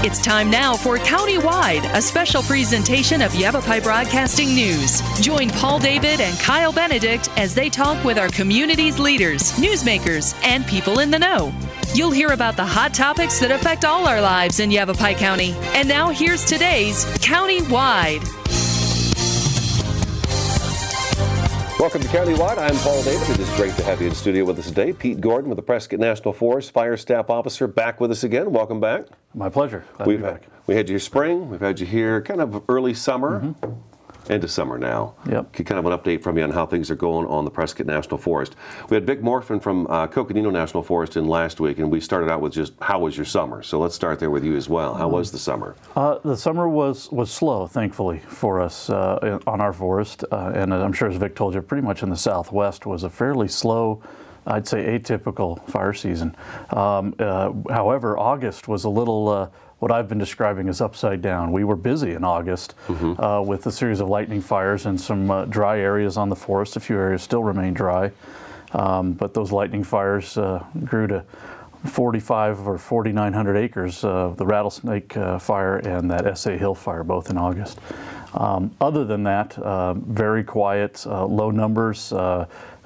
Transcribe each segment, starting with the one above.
It's time now for Countywide, a special presentation of Yavapai Broadcasting News. Join Paul David and Kyle Benedict as they talk with our community's leaders, newsmakers, and people in the know. You'll hear about the hot topics that affect all our lives in Yavapai County. And now here's today's Countywide. Welcome to Countywide. I'm Paul David. It is great to have you in studio with us today. Pete Gordon with the Prescott National Forest Fire Staff Officer back with us again. Welcome back. My pleasure. Glad to be back. We had you here spring. We've had you here kind of early summer. Into summer now. Yep. Kind of an update from you on how things are going on the Prescott National Forest. We had Vic Morfin from Coconino National Forest in last week, and we started out with just how was your summer? So let's start there with you as well. How was the summer? The summer was slow, thankfully, for us on our forest. And I'm sure, as Vic told you, pretty much in the Southwest was a fairly slow, I'd say atypical fire season. However, August was a little what I've been describing as upside down. We were busy in August with a series of lightning fires and some dry areas on the forest. A few areas still remain dry, but those lightning fires grew to 45 or 4,900 acres, the Rattlesnake Fire and that SA Hill Fire, both in August. Other than that, very quiet, low numbers,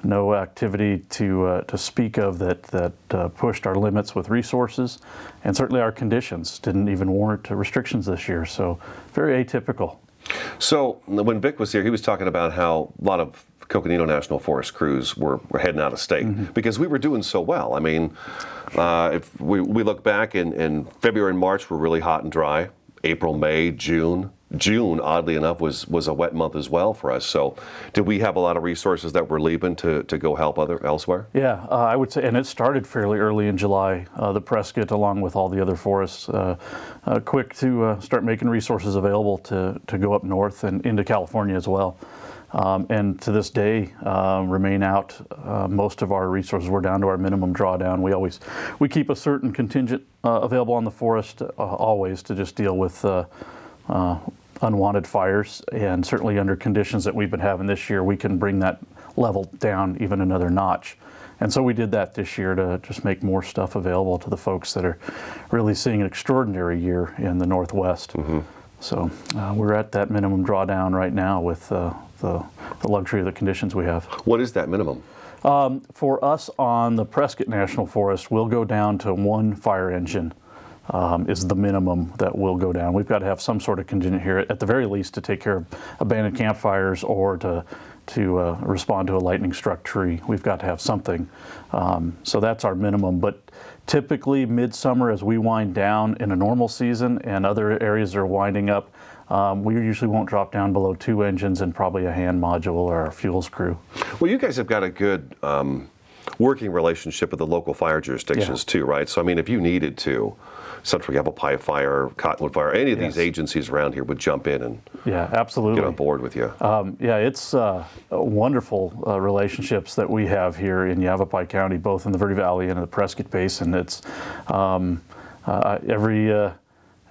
no activity to speak of that pushed our limits with resources, and certainly our conditions didn't even warrant restrictions this year, so very atypical. So when Vic was here, he was talking about how a lot of Coconino National Forest crews were heading out of state because we were doing so well. I mean, if we look back in February and March were really hot and dry. April, May, June, oddly enough, was a wet month as well for us. So did we have a lot of resources that were leaving to go help elsewhere? Yeah, I would say, and it started fairly early in July. The Prescott, along with all the other forests, quick to start making resources available to go up north and into California as well. And to this day, remain out. Most of our resources, we're down to our minimum drawdown. We keep a certain contingent available on the forest always to just deal with unwanted fires, and certainly under conditions that we've been having this year, we can bring that level down even another notch. And so we did that this year to just make more stuff available to the folks that are really seeing an extraordinary year in the Northwest. So we're at that minimum drawdown right now with the luxury of the conditions we have. What is that minimum? For us on the Prescott National Forest, we'll go down to one fire engine. Is the minimum that will go down. We've got to have some sort of contingent here, at the very least, to take care of abandoned campfires or to respond to a lightning struck tree. We've got to have something. So that's our minimum. But typically midsummer, as we wind down in a normal season and other areas are winding up, we usually won't drop down below 2 engines and probably a hand module or our fuels crew. Well, you guys have got a good working relationship with the local fire jurisdictions too, right? So I mean, if you needed to, Central Yavapai Fire, Cottonwood Fire, any of these agencies around here would jump in and absolutely get on board with you. It's wonderful relationships that we have here in Yavapai County, both in the Verde Valley and in the Prescott Basin. It's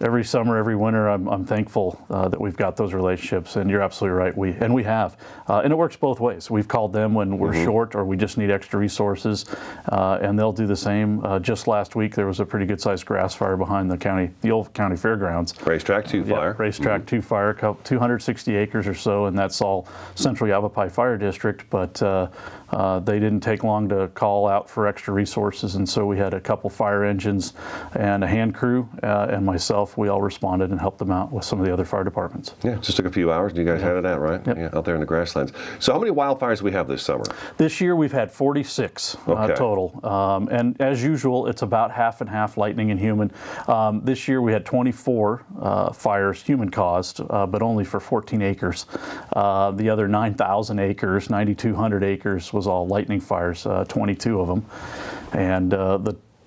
every summer, every winter, I'm thankful that we've got those relationships, and you're absolutely right. We have, and it works both ways. We've called them when we're short or we just need extra resources, and they'll do the same. Just last week, there was a pretty good-sized grass fire behind the old county fairgrounds. Racetrack 2 Fire. Racetrack 2 Fire, 260 acres or so, and that's all Central Yavapai Fire District. But they didn't take long to call out for extra resources, and so we had a couple fire engines and a hand crew, and myself. We all responded and helped them out with some of the other fire departments. Yeah, just took a few hours and you guys had it out, right? Yep. Yeah, out there in the grasslands. So how many wildfires do we have this summer? This year we've had 46 total. And as usual, it's about half and half lightning and human. This year we had 24 fires human caused, but only for 14 acres. The other 9,000 acres, 9,200 acres was all lightning fires, 22 of them. And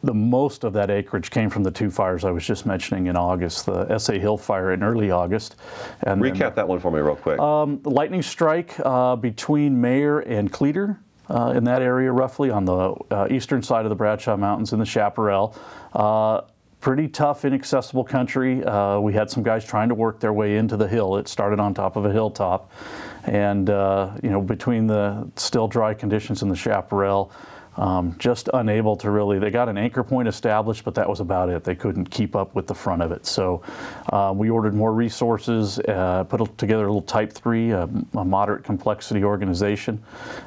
the most of that acreage came from the 2 fires I was just mentioning in August, the SA Hill Fire in early August. And recap that one for me real quick. The lightning strike between Mayer and Cleator in that area roughly on the eastern side of the Bradshaw Mountains in the Chaparral. Pretty tough, inaccessible country. We had some guys trying to work their way into the hill. It started on top of a hilltop. And, between the still dry conditions in the Chaparral, just unable to really, they got an anchor point established, but that was about it. They couldn't keep up with the front of it. So we ordered more resources, put together a little Type 3, a moderate complexity organization,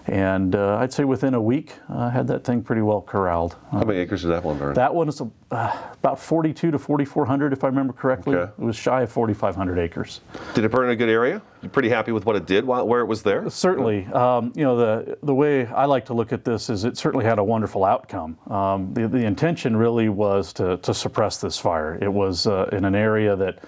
and I'd say within a week, had that thing pretty well corralled. How many acres did that one burn? That one is about 4,200 to 4,400, if I remember correctly. Okay. It was shy of 4,500 acres. Did it burn in a good area? You pretty happy with what it did where it was there? Certainly. You know, the way I like to look at this is it certainly had a wonderful outcome. The intention really was to suppress this fire. It was in an area that,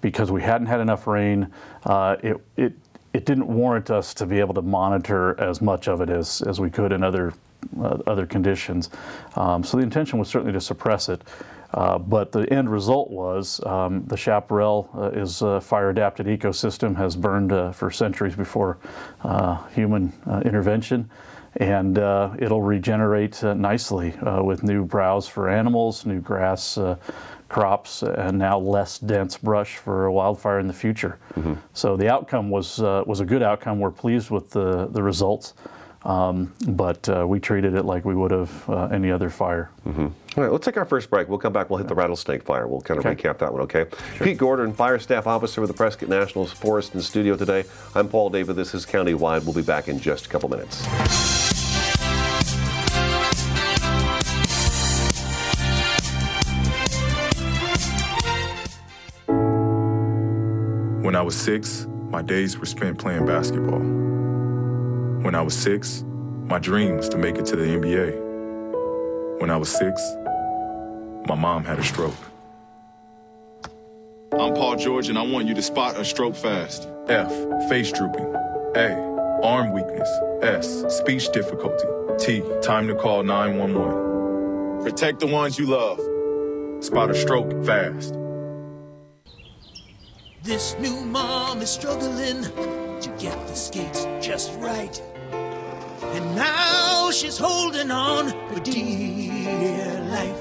because we hadn't had enough rain, it didn't warrant us to be able to monitor as much of it as we could in other conditions. So the intention was certainly to suppress it. But the end result was the chaparral is a fire-adapted ecosystem, has burned for centuries before human intervention, and it'll regenerate nicely with new browse for animals, new grass crops, and now less dense brush for a wildfire in the future. Mm-hmm. So the outcome was a good outcome. We're pleased with the results. But we treated it like we would have any other fire. Mm-hmm. All right, let's take our first break. We'll come back, we'll hit the Rattlesnake Fire. We'll kind of recap that one, okay? Sure. Pete Gordon, Fire Staff Officer with the Prescott National Forest in studio today. I'm Paul David. This is Countywide. We'll be back in just a couple minutes. When I was 6, my days were spent playing basketball. When I was 6, my dream was to make it to the NBA. When I was 6, my mom had a stroke. I'm Paul George, and I want you to spot a stroke fast. F, face drooping. A, arm weakness. S, speech difficulty. T, time to call 911. Protect the ones you love. Spot a stroke fast. This new mom is struggling to get the skates just right. And now she's holding on for dear life.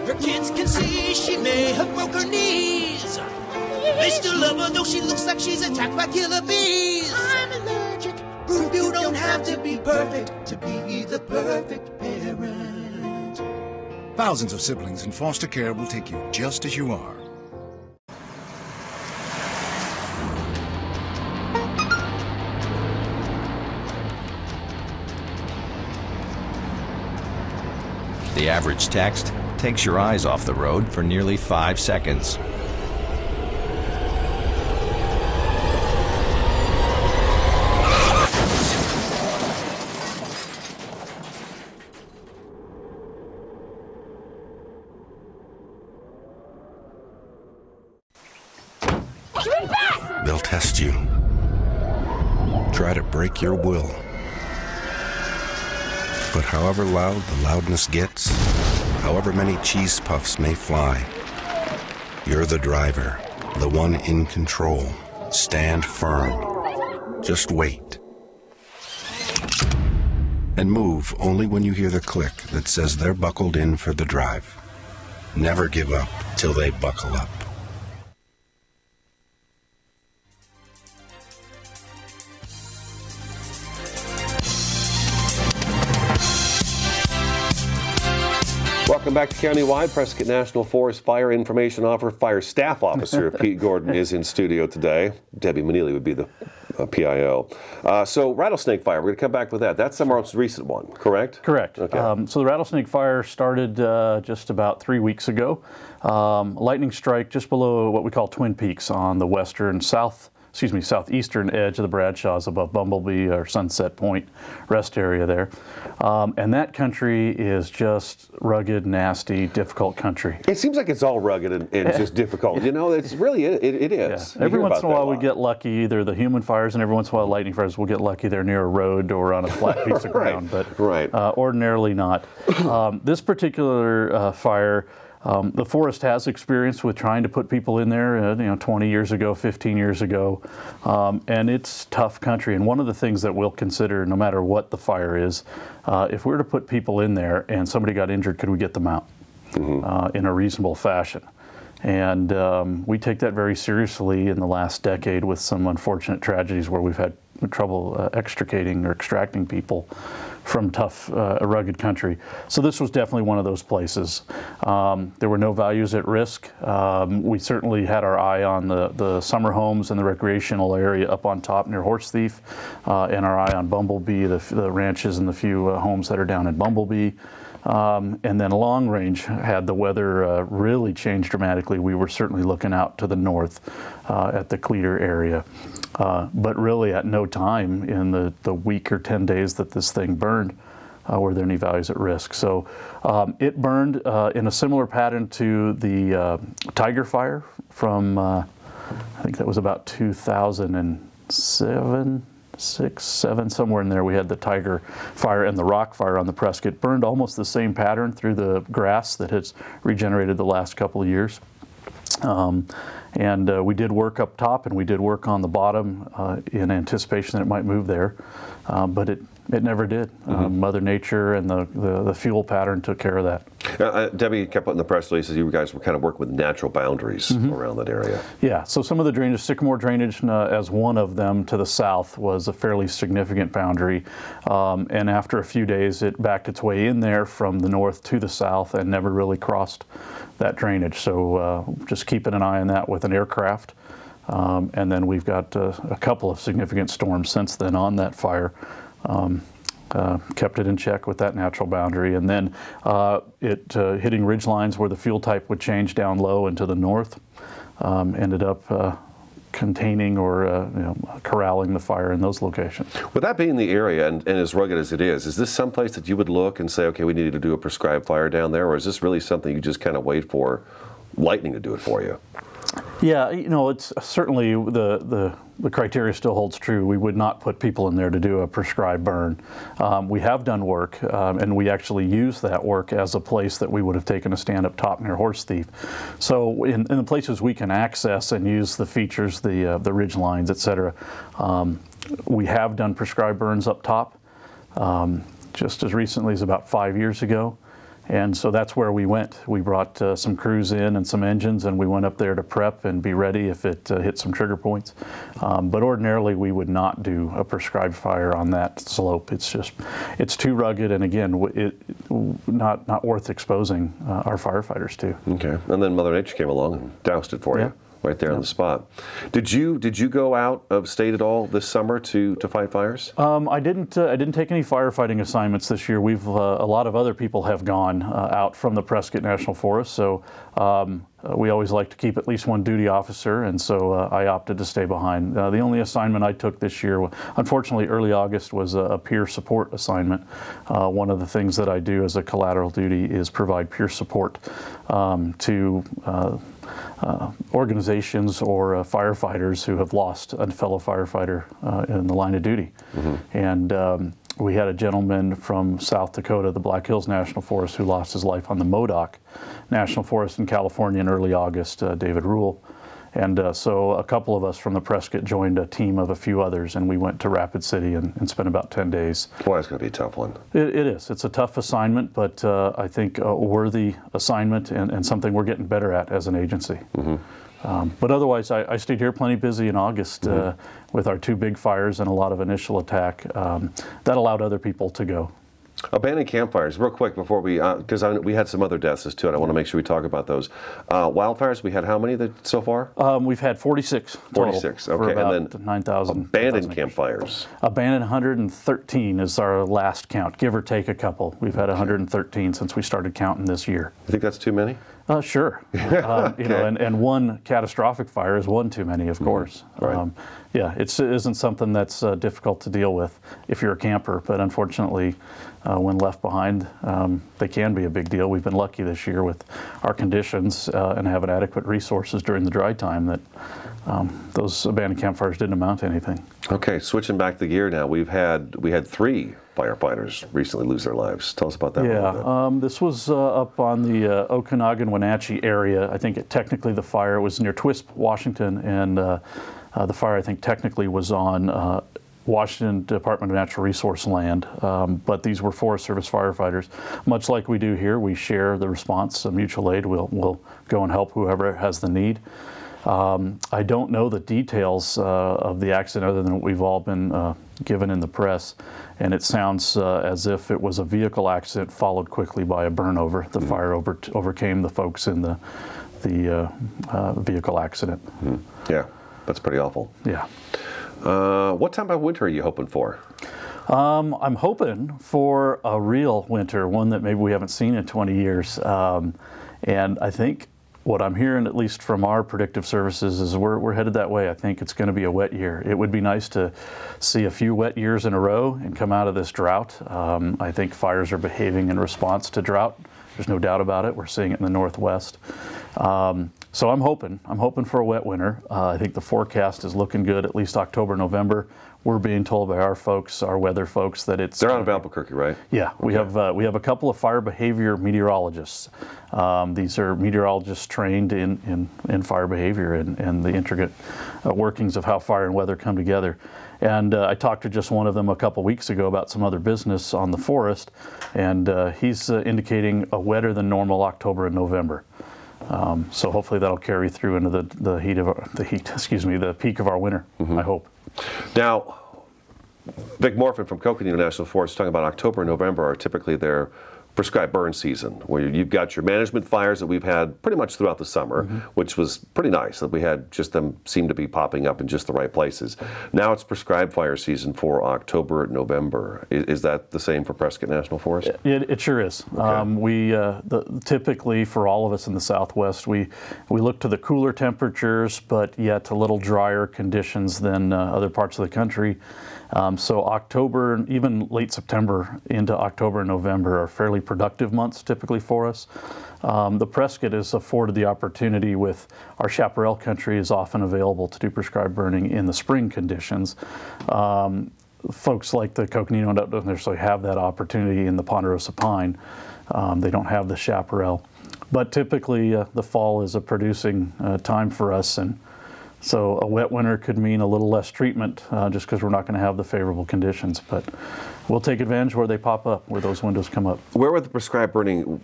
Her kids can see she may have broke her knees. They still love her though she looks like she's attacked by killer bees. I'm allergic. You don't have to be perfect to be the perfect parent. Thousands of siblings in foster care will take you just as you are. The average text takes your eyes off the road for nearly 5 seconds. They'll test you. Try to break your will. But however loud the loudness gets, however many cheese puffs may fly, you're the driver, the one in control. Stand firm. Just wait. And move only when you hear the click that says they're buckled in for the drive. Never give up till they buckle up. Welcome back to Countywide. Prescott National Forest Fire Information Officer, Fire Staff Officer Pete Gordon is in studio today. Debbie Manili would be the PIO. So Rattlesnake Fire, we're going to come back with that. That's the most recent one, correct? Correct. Okay. So the Rattlesnake Fire started just about 3 weeks ago. Lightning strike just below what we call Twin Peaks on the southeastern edge of the Bradshaws above Bumblebee or Sunset Point rest area there. And that country is just rugged, nasty, difficult country. It seems like it's all rugged and just difficult. You know, it's really, it is. Yeah. Every once in a while we get lucky, either the human fires and every once in a while lightning fires, we'll get lucky they're near a road or on a flat piece of ground, but ordinarily not. This particular fire, the forest has experience with trying to put people in there, 20 years ago, 15 years ago, and it's tough country. And one of the things that we'll consider, no matter what the fire is, if we were to put people in there and somebody got injured, could we get them out in a reasonable fashion? And we take that very seriously in the last decade with some unfortunate tragedies where we've had trouble extricating or extracting people from tough, rugged country. So this was definitely one of those places. There were no values at risk. We certainly had our eye on the summer homes and the recreational area up on top near Horse Thief, and our eye on Bumblebee, the ranches and the few homes that are down in Bumblebee. And then long range, had the weather really changed dramatically, we were certainly looking out to the north at the Cleator area. But really at no time in the week or 10 days that this thing burned were there any values at risk. So it burned in a similar pattern to the Tiger Fire from, I think that was about 2007. 6, 7, somewhere in there. We had the Tiger Fire and the Rock Fire on the Prescott. Burned almost the same pattern through the grass that has regenerated the last couple of years. And we did work up top and we did work on the bottom in anticipation that it might move there, but it never did. Mother Nature and the fuel pattern took care of that. Debbie kept putting the press releases, you guys were kind of working with natural boundaries around that area. Yeah, so some of the drainage, Sycamore drainage as one of them to the south was a fairly significant boundary. And after a few days, it backed its way in there from the north to the south and never really crossed that drainage. So just keeping an eye on that with an aircraft. And then we've got a couple of significant storms since then on that fire. Kept it in check with that natural boundary, and then it hitting ridge lines where the fuel type would change down low and to the north, ended up containing or corralling the fire in those locations. With that being the area and as rugged as it is this someplace that you would look and say, okay, we need to do a prescribed fire down there, or is this really something you just kind of wait for lightning to do it for you? Yeah, it's certainly the criteria still holds true. We would not put people in there to do a prescribed burn. We have done work, and we actually use that work as a place that we would have taken a stand up top near Horse Thief. So in the places we can access and use the features, the ridge lines, etc., we have done prescribed burns up top, just as recently as about 5 years ago. And so that's where we went. We brought some crews in and some engines, and we went up there to prep and be ready if it hit some trigger points. But ordinarily, we would not do a prescribed fire on that slope. It's too rugged, and again, not worth exposing our firefighters to. Okay. And then Mother Nature came along and doused it for you. Right there on the spot. Did you go out of state at all this summer to fight fires? I didn't take any firefighting assignments this year. We've a lot of other people have gone out from the Prescott National Forest, so we always like to keep at least one duty officer, and so I opted to stay behind. The only assignment I took this year, unfortunately early August, was a peer support assignment. One of the things that I do as a collateral duty is provide peer support to organizations or firefighters who have lost a fellow firefighter in the line of duty. And we had a gentleman from South Dakota, the Black Hills National Forest, who lost his life on the Modoc National Forest in California in early August, David Rule. And so a couple of us from the Prescott joined a team of a few others, and we went to Rapid City and spent about 10 days. Boy, it's going to be a tough one. It is. It's a tough assignment, but I think a worthy assignment and something we're getting better at as an agency. But otherwise, I stayed here plenty busy in August with our 2 big fires and a lot of initial attack. That allowed other people to go. Abandoned campfires, real quick before we, because we had some other deaths too, and I want to make sure we talk about those. Wildfires, we had how many so far? We've had 46 total. 46, okay. And then 9,000. Abandoned campfires. Abandoned 113 is our last count, give or take a couple. We've had 113 since we started counting this year. You think that's too many? Sure. Okay. And one catastrophic fire is one too many, of course. Right. It isn't something that's difficult to deal with if you're a camper, but unfortunately, when left behind, they can be a big deal. We've been lucky this year with our conditions and having adequate resources during the dry time that those abandoned campfires didn't amount to anything. Okay, switching back the gear now, we had 3 firefighters recently lose their lives. Tell us about that. Yeah, this was up on the Okanagan-Wenatchee area. I think technically the fire was near Twisp, Washington, and the fire I think technically was on Washington Department of Natural Resource land, but these were Forest Service firefighters. Much like we do here, we share the response, mutual aid. We'll go and help whoever has the need. I don't know the details of the accident other than what we've all been given in the press, and it sounds as if it was a vehicle accident followed quickly by a burnover. The fire overcame the folks in the vehicle accident. Yeah, that's pretty awful. Yeah. What time of winter are you hoping for? I'm hoping for a real winter, one that maybe we haven't seen in 20 years. And I think what I'm hearing, at least from our predictive services, is we're headed that way. I think it's going to be a wet year. It would be nice to see a few wet years in a row and come out of this drought. I think fires are behaving in response to drought. There's no doubt about it. We're seeing it in the Northwest. So I'm hoping for a wet winter. I think the forecast is looking good, at least October, November. We're being told by our folks, our weather folks, that it's... They're out of Albuquerque, right? Yeah, we have a couple of fire behavior meteorologists. These are meteorologists trained in fire behavior and the intricate workings of how fire and weather come together. And I talked to just one of them a couple weeks ago about some other business on the forest, and he's indicating a wetter than normal October and November. So hopefully that'll carry through into the peak of our winter, I hope. Now, Vic Morfin from Coconino National Forest is talking about October and November are typically their prescribed burn season, where you've got your management fires that we've had pretty much throughout the summer, which was pretty nice that we had just them seem to be popping up in just the right places. Now it's prescribed fire season for October, November. Is that the same for Prescott National Forest? It sure is. Okay. Typically for all of us in the Southwest, we look to the cooler temperatures, but yet a little drier conditions than other parts of the country. So October, even late September into October and November are fairly productive months typically for us. The Prescott is afforded the opportunity with our chaparral country is often available to do prescribed burning in the spring conditions. Folks like the Coconino don't necessarily have that opportunity in the ponderosa pine. They don't have the chaparral. But typically the fall is a producing time for us, and so a wet winter could mean a little less treatment just because we're not going to have the favorable conditions. But we'll take advantage where they pop up, where those windows come up. Where would the prescribed burning,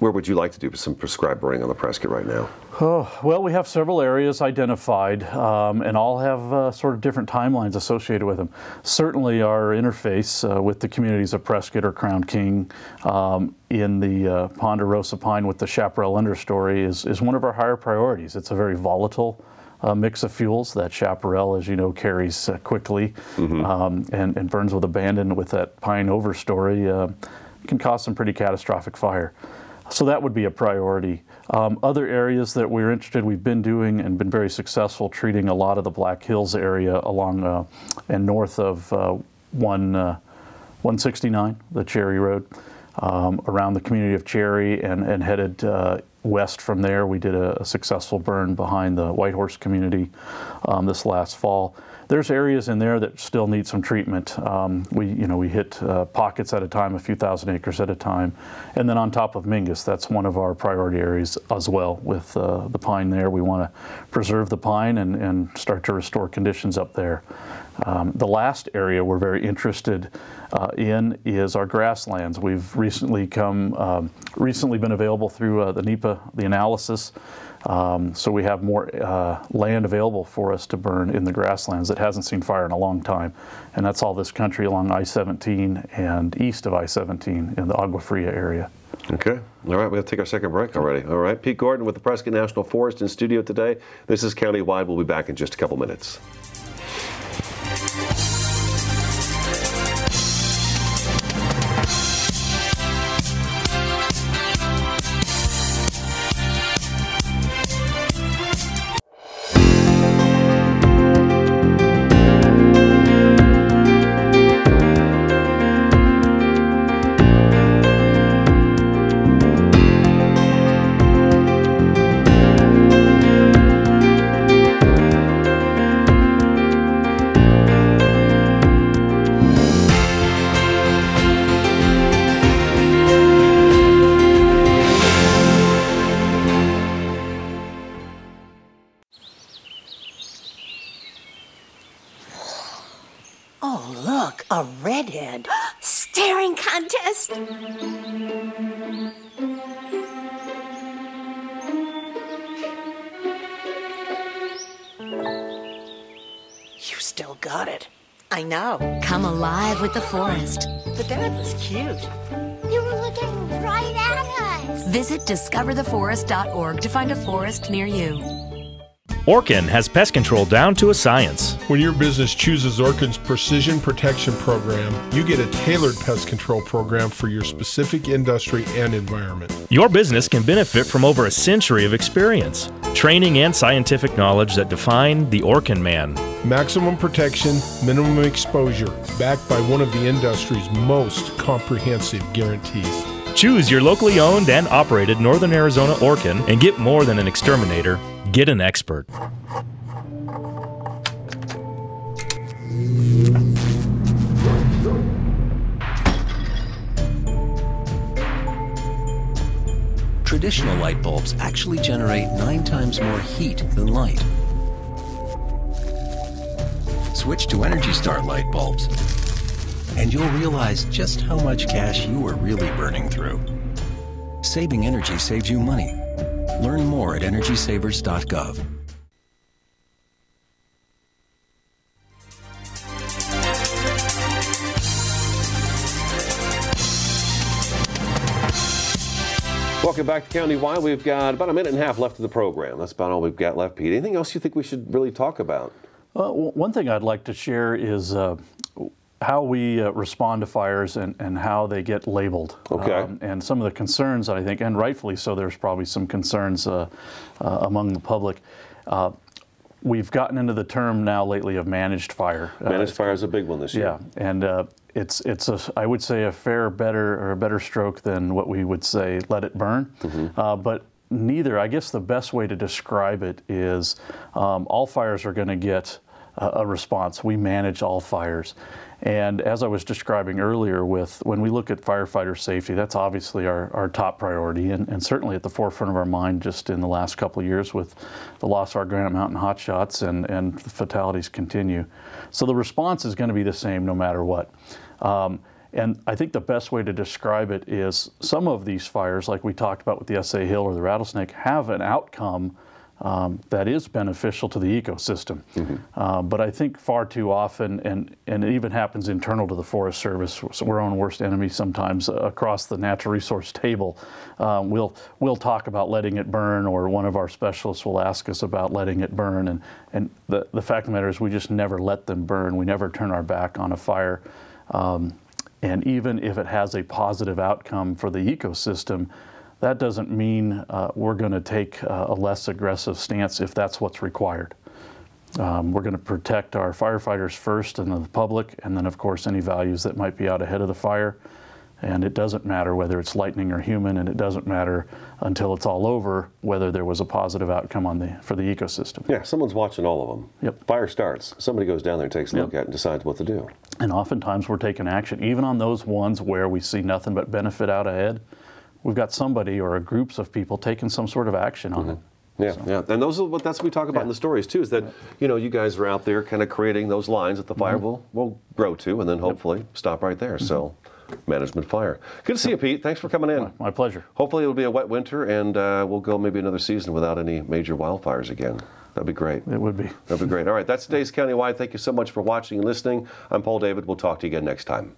where would you like to do some prescribed burning on the Prescott right now? Oh, well, we have several areas identified, and all have sort of different timelines associated with them. Certainly our interface with the communities of Prescott or Crown King in the ponderosa pine with the chaparral understory is one of our higher priorities. It's a very volatile mix of fuels. That chaparral, as you know, carries quickly and burns with abandon. With that pine overstory, can cause some pretty catastrophic fire. So that would be a priority. Other areas that we're interested, we've been doing and been very successful treating a lot of the Black Hills area along and north of 169, the Cherry Road, around the community of Cherry and headed west from there. We did a successful burn behind the Whitehorse community this last fall. There's areas in there that still need some treatment. We hit pockets at a time, a few thousand acres at a time. And then on top of Mingus, that's one of our priority areas as well with the pine there. We want to preserve the pine and start to restore conditions up there. The last area we're very interested in is our grasslands. We've recently been available through the NEPA, the analysis. So we have more land available for us to burn in the grasslands that hasn't seen fire in a long time. And that's all this country along I-17 and east of I-17 in the Agua Fria area. Okay. All right. We have to take our second break already. All right. Pete Gordon with the Prescott National Forest in studio today. This is Countywide. We'll be back in just a couple minutes. A redhead. Staring contest. still got it. I know. Come alive with the forest. The dad was cute. You were looking right at us. Visit discovertheforest.org to find a forest near you. Orkin has pest control down to a science. When your business chooses Orkin's Precision Protection Program, you get a tailored pest control program for your specific industry and environment. Your business can benefit from over a century of experience, training, and scientific knowledge that define the Orkin man. Maximum protection, minimum exposure, backed by one of the industry's most comprehensive guarantees. Choose your locally owned and operated Northern Arizona Orkin and get more than an exterminator. Get an expert. Traditional light bulbs actually generate 9 times more heat than light. Switch to Energy Star light bulbs, and you'll realize just how much cash you were really burning through. Saving energy saves you money. Learn more at EnergySavers.gov. Welcome back to Countywide. We've got about a minute and a half left of the program. That's about all we've got left, Pete. Anything else you think we should really talk about? One thing I'd like to share is how we respond to fires and how they get labeled. Okay. And some of the concerns, I think, and rightfully so, there's probably some concerns among the public. We've gotten into the term now lately of managed fire. Managed fire is a big one this year. Yeah, and it's I would say a better stroke than what we would say let it burn. Mm-hmm. But neither, I guess the best way to describe it is all fires are going to get a response. We manage all fires. And as I was describing earlier, when we look at firefighter safety, that's obviously our top priority and certainly at the forefront of our mind just in the last couple of years with the loss of our Granite Mountain hotshots and the fatalities continue. So the response is going to be the same no matter what. And I think the best way to describe it is some of these fires, like we talked about with the SA Hill or the Rattlesnake, have an outcome that is beneficial to the ecosystem. Mm-hmm. But I think far too often, and it even happens internal to the Forest Service, so we're our own worst enemy sometimes across the natural resource table. We'll talk about letting it burn, or one of our specialists will ask us about letting it burn, and the fact of the matter is we just never let them burn. We never turn our back on a fire. And even if it has a positive outcome for the ecosystem, that doesn't mean we're going to take a less aggressive stance if that's what's required. We're going to protect our firefighters first and then the public, and then of course any values that might be out ahead of the fire. And it doesn't matter whether it's lightning or human, and it doesn't matter until it's all over whether there was a positive outcome for the ecosystem. Yeah, someone's watching all of them. Yep. Fire starts. Somebody goes down there and takes a look at it and decides what to do. And oftentimes we're taking action, even on those ones where we see nothing but benefit out ahead. We've got somebody or groups of people taking some sort of action on it. Yeah, yeah, and that's what we talk about in the stories too. Is that you guys are out there kind of creating those lines that the fire will grow to, and then hopefully stop right there. So, management fire. Good to see you, Pete. Thanks for coming in. My pleasure. Hopefully it'll be a wet winter, and we'll go maybe another season without any major wildfires again. That'd be great. It would be. That'd be great. All right, that's today's Countywide. Thank you so much for watching and listening. I'm Paul David. We'll talk to you again next time.